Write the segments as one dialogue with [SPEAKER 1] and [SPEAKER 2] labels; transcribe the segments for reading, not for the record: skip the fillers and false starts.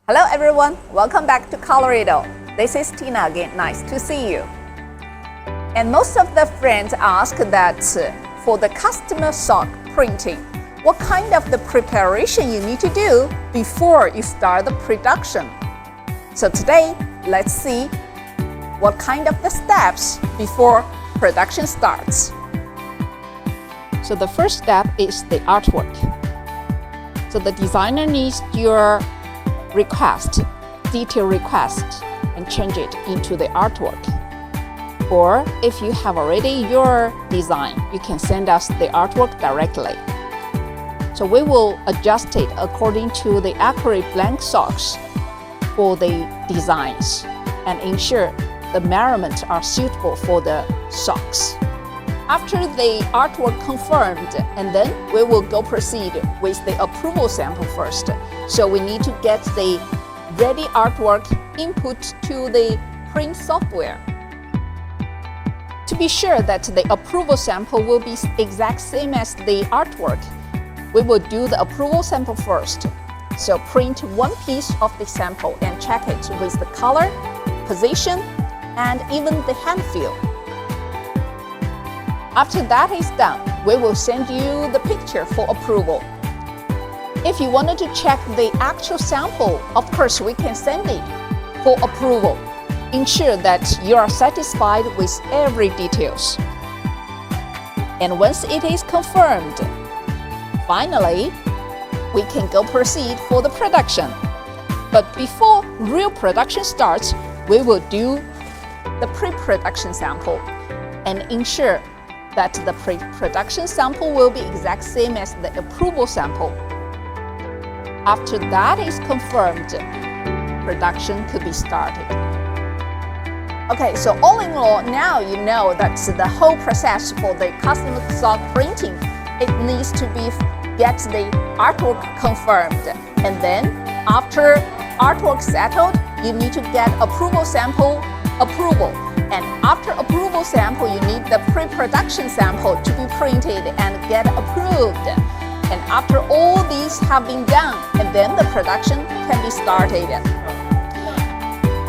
[SPEAKER 1] Hello everyone, welcome back to Colorido. This is Tina again, nice to see you. And most of the friends ask that for the customer sock printing, what kind of the preparation you need to do before you start the production. So today, let's see what kind of the steps before production starts. So the first step is the artwork. So the designer needs your detail request, and change it into the artwork. Or if you have already your design, you can send us the artwork directly. So we will adjust it according to the accurate blank socks for the designs and ensure the measurements are suitable for the socks. After the artwork confirmed, and then we will proceed with the approval sample first. So we need to get the ready artwork input to the print software. To be sure that the approval sample will be exact same as the artwork, we will do the approval sample first. So print one piece of the sample and check it with the color, position, and even the hand feel. After that is done, we will send you the picture for approval. If you wanted to check the actual sample, of course we can send it for approval. Ensure that you are satisfied with every details. And once it is confirmed, finally, we can proceed for the production. But before real production starts, we will do the pre-production sample and ensure that the pre-production sample will be exact same as the approval sample. After that is confirmed, production could be started. Okay, so all in all, now you know that the whole process for the custom sock printing, it needs to get the artwork confirmed. And then after artwork settled, you need to get approval sample approval. And after approval sample, you need the pre-production sample to be printed and get approved. And after all these have been done, and then the production can be started.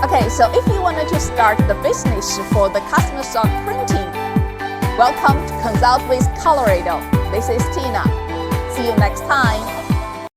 [SPEAKER 1] Okay, so if you wanted to start the business for the custom sock printing, welcome to Consult with Colorido. This is Tina. See you next time.